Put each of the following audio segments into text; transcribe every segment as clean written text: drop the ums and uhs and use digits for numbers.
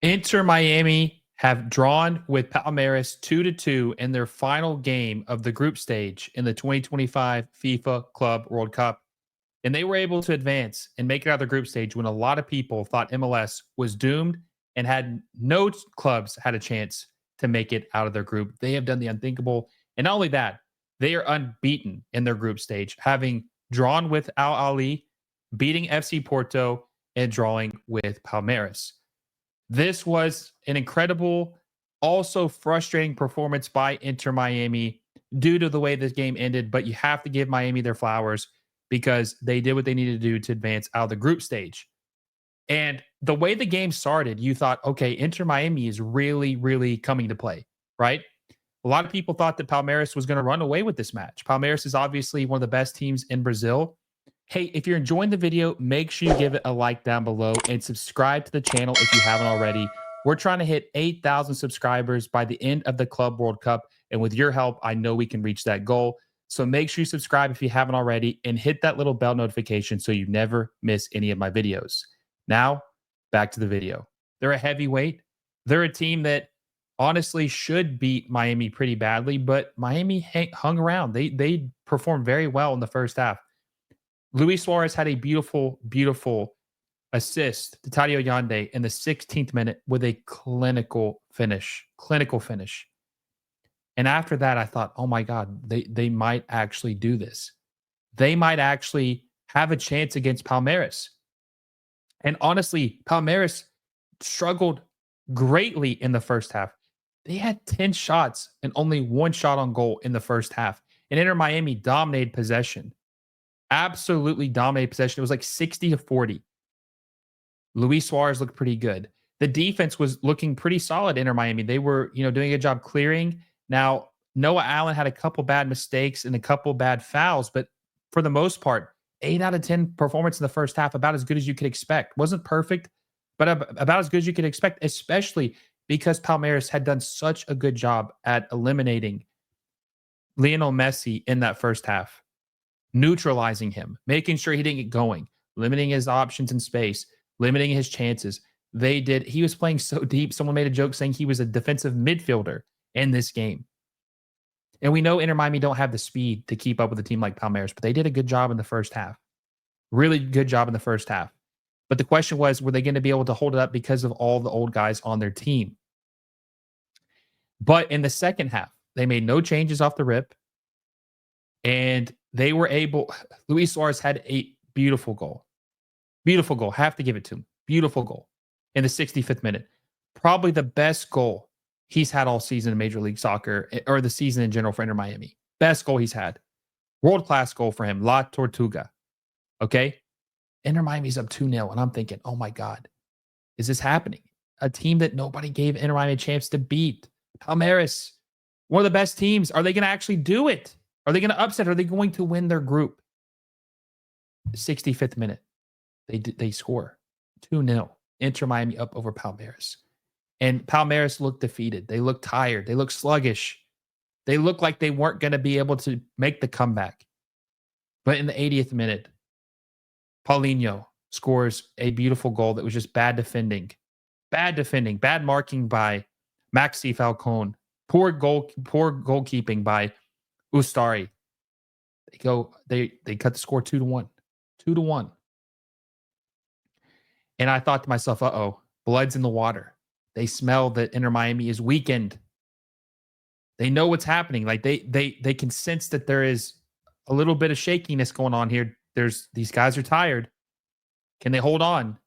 Inter Miami have drawn with Palmeiras 2-2 in their final game of the group stage in the 2025 FIFA Club World Cup. And they were able to advance and make it out of the group stage when a lot of people thought MLS was doomed and had no clubs had a chance to make it out of their group. They have done the unthinkable. And not only that, they are unbeaten in their group stage, having drawn with Al Ali, beating FC Porto, and drawing with Palmeiras. This was an incredible, also frustrating performance by Inter Miami due to the way this game ended. But you have to give Miami their flowers because they did what they needed to do to advance out of the group stage. And the way the game started, you thought, okay, Inter Miami is really, really coming to play, right? A lot of people thought that Palmeiras was going to run away with this match. Palmeiras is obviously one of the best teams in Brazil. Hey, if you're enjoying the video, make sure you give it a like down below and subscribe to the channel if you haven't already. We're trying to hit 8,000 subscribers by the end of the Club World Cup. And with your help, I know we can reach that goal. So make sure you subscribe if you haven't already and hit that little bell notification so you never miss any of my videos. Now, back to the video. They're a heavyweight. They're a team that honestly should beat Miami pretty badly, but Miami hung around. They performed very well in the first half. Luis Suarez had a beautiful, beautiful assist to Tadio Yande in the 16th minute with a clinical finish. And after that, I thought, oh my God, they might actually do this. They might actually have a chance against Palmeiras. And honestly, Palmeiras struggled greatly in the first half. They had 10 shots and only one shot on goal in the first half. And Inter Miami dominated possession. Absolutely dominated possession. It was like 60-40. Luis Suarez looked pretty good. The defense was looking pretty solid. Inter Miami. They were, doing a good job clearing. Now, Noah Allen had a couple bad mistakes and a couple bad fouls, but for the most part, 8 out of 10 performance in the first half, about as good as you could expect. Wasn't perfect, but about as good as you could expect, especially because Palmeiras had done such a good job at eliminating Lionel Messi in that first half, neutralizing him, making sure he didn't get going, limiting his options in space, limiting his chances. They did. He was playing so deep. Someone made a joke saying he was a defensive midfielder in this game. And we know Inter Miami don't have the speed to keep up with a team like Palmeiras, but they did a good job in the first half. Really good job in the first half. But the question was, were they going to be able to hold it up because of all the old guys on their team? But in the second half, they made no changes off the rip. And they were able, Luis Suarez had a beautiful goal. Beautiful goal. Have to give it to him. Beautiful goal in the 65th minute. Probably the best goal he's had all season in Major League Soccer, or the season in general for Inter Miami. Best goal he's had. World-class goal for him. La Tortuga. Okay? Inter Miami's up 2-0, and I'm thinking, oh my God, is this happening? A team that nobody gave Inter Miami a chance to beat. Palmeiras, one of the best teams. Are they going to actually do it? Are they going to upset? Are they going to win their group? 65th minute. They score 2-0. Inter Miami up over Palmeiras. And Palmeiras looked defeated. They looked tired. They looked sluggish. They looked like they weren't going to be able to make the comeback. But in the 80th minute, Paulinho scores a beautiful goal that was just bad defending. Bad defending. Bad marking by Maxi Falcone. Poor goalkeeping by Ustari. They cut the score 2-1. 2-1. And I thought to myself, uh-oh, blood's in the water. They smell that Inter Miami is weakened. They know what's happening. Like they can sense that there is a little bit of shakiness going on here. These guys are tired. Can they hold on?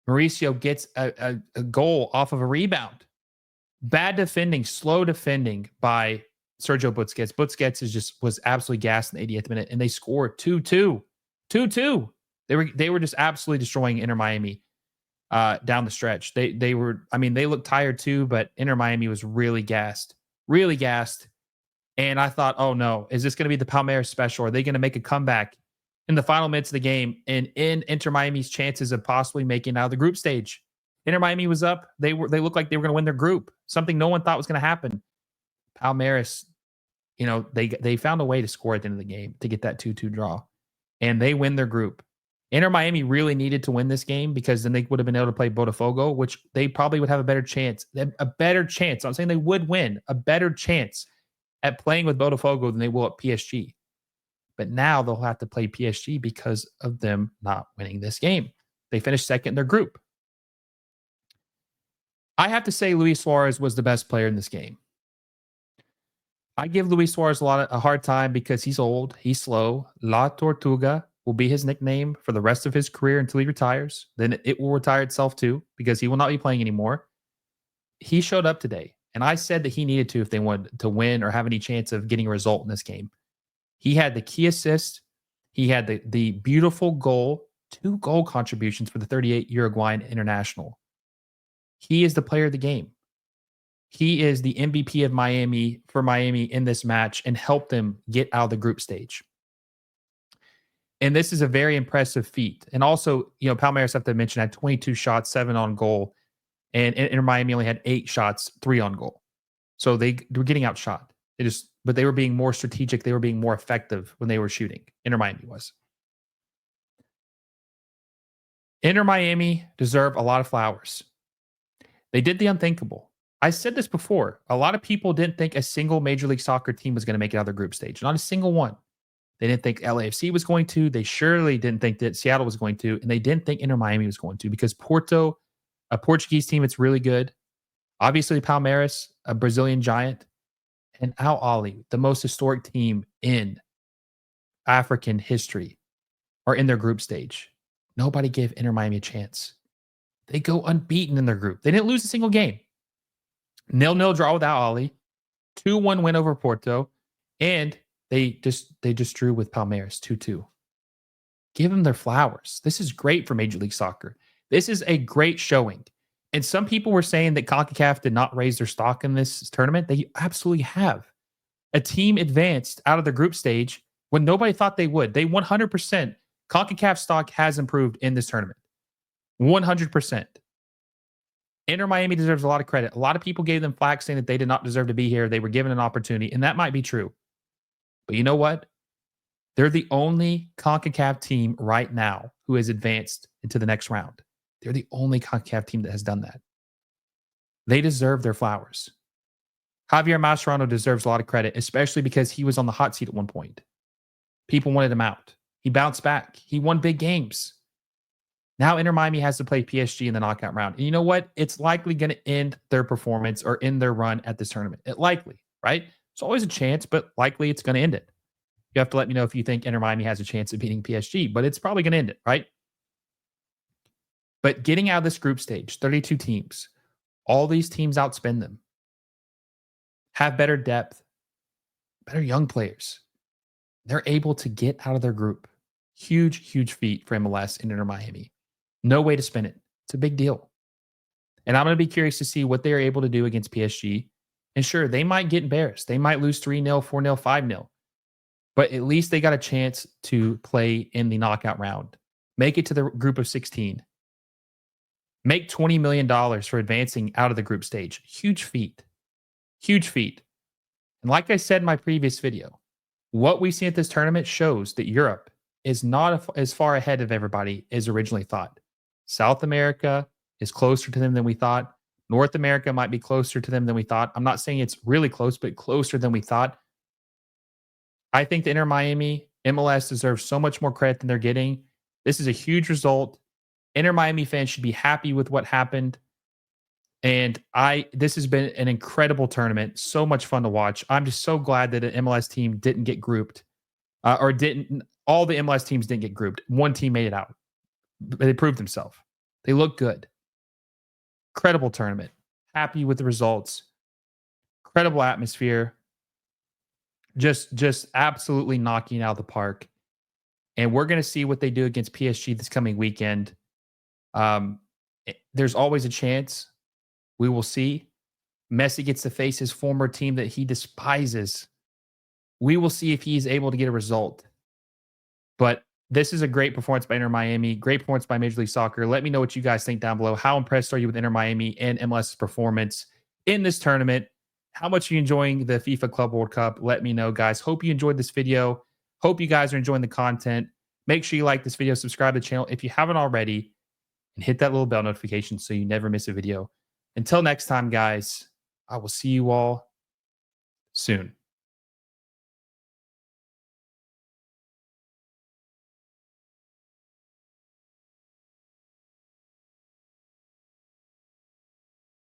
Mauricio gets a goal off of a rebound. Bad defending, slow defending by Sergio Busquets. Busquets was absolutely gassed in the 80th minute, and they scored 2-2. 2-2. They were just absolutely destroying Inter Miami down the stretch. They looked tired too, but Inter Miami was really gassed. Really gassed. And I thought, oh no, is this going to be the Palmeiras special? Are they going to make a comeback in the final minutes of the game and in Inter Miami's chances of possibly making it out of the group stage? Inter Miami was up. They looked like they were going to win their group. Something no one thought was going to happen. Palmeiras, they found a way to score at the end of the game to get that 2-2 draw. And they win their group. Inter Miami really needed to win this game because then they would have been able to play Botafogo, which they probably would have a better chance. A better chance. I'm saying they would win, a better chance at playing with Botafogo than they will at PSG. But now they'll have to play PSG because of them not winning this game. They finished second in their group. I have to say Luis Suarez was the best player in this game. I give Luis Suarez a hard time because he's old, he's slow. La Tortuga will be his nickname for the rest of his career until he retires. Then it will retire itself too because he will not be playing anymore. He showed up today, and I said that he needed to if they wanted to win or have any chance of getting a result in this game. He had the key assist. He had the beautiful goal, 2 goal contributions for the 38 Uruguayan international. He is the player of the game. He is the MVP of Miami for Miami in this match and helped them get out of the group stage. And this is a very impressive feat. And also, Palmeiras, have to mention, had 22 shots, 7 on goal. And Inter Miami only had 8 shots, 3 on goal. So they were getting outshot. But they were being more strategic. They were being more effective when they were shooting. Inter Miami was. Inter Miami deserve a lot of flowers. They did the unthinkable. I said this before. A lot of people didn't think a single Major League Soccer team was going to make it out of their group stage. Not a single one. They didn't think LAFC was going to. They surely didn't think that Seattle was going to. And they didn't think Inter Miami was going to because Porto, a Portuguese team, it's really good. Obviously, Palmeiras, a Brazilian giant. And Al Ahly, the most historic team in African history, are in their group stage. Nobody gave Inter Miami a chance. They go unbeaten in their group. They didn't lose a single game. 0-0 draw with Al Ahly, 2-1 win over Porto, and they just drew with Palmeiras 2-2. Give them their flowers. This is great for Major League Soccer. This is a great showing. And some people were saying that CONCACAF did not raise their stock in this tournament. They absolutely have. A team advanced out of the group stage when nobody thought they would. They 100%. CONCACAF stock has improved in this tournament. 100%. Inter Miami deserves a lot of credit. A lot of people gave them flack saying that they did not deserve to be here. They were given an opportunity, and that might be true. But you know what? They're the only CONCACAF team right now who has advanced into the next round. They're the only CONCACAF team that has done that. They deserve their flowers. Javier Mascherano deserves a lot of credit, especially because he was on the hot seat at one point. People wanted him out. He bounced back. He won big games. Now Inter Miami has to play PSG in the knockout round. And you know what? It's likely going to end their performance or end their run at this tournament. It likely, right? It's always a chance, but likely it's going to end it. You have to let me know if you think Inter Miami has a chance of beating PSG, but it's probably going to end it, right? But getting out of this group stage, 32 teams, all these teams outspend them, have better depth, better young players. They're able to get out of their group. Huge, huge feat for MLS and Inter Miami. No way to spin it. It's a big deal. And I'm going to be curious to see what they are able to do against PSG. And sure, they might get embarrassed. They might lose 3-0, 4-0, 5-0. But at least they got a chance to play in the knockout round. Make it to the group of 16. Make $20 million for advancing out of the group stage. Huge feat. Huge feat. And like I said in my previous video, what we see at this tournament shows that Europe is not as far ahead of everybody as originally thought. South America is closer to them than we thought. North America might be closer to them than we thought. I'm not saying it's really close, but closer than we thought. I think the Inter Miami MLS deserves so much more credit than they're getting. This is a huge result. Inter Miami fans should be happy with what happened. And this has been an incredible tournament. So much fun to watch. I'm just so glad that an MLS team didn't get grouped. All the MLS teams didn't get grouped. One team made it out. They proved themselves. They look good. Incredible tournament. Happy with the results. Incredible atmosphere. Just absolutely knocking out of the park. And we're going to see what they do against PSG this coming weekend. There's always a chance. We will see. Messi gets to face his former team that he despises. We will see if he's able to get a result. But this is a great performance by Inter Miami. Great performance by Major League Soccer. Let me know what you guys think down below. How impressed are you with Inter Miami and MLS's performance in this tournament? How much are you enjoying the FIFA Club World Cup? Let me know, guys. Hope you enjoyed this video. Hope you guys are enjoying the content. Make sure you like this video, subscribe to the channel if you haven't already, and hit that little bell notification so you never miss a video. Until next time, guys, I will see you all soon.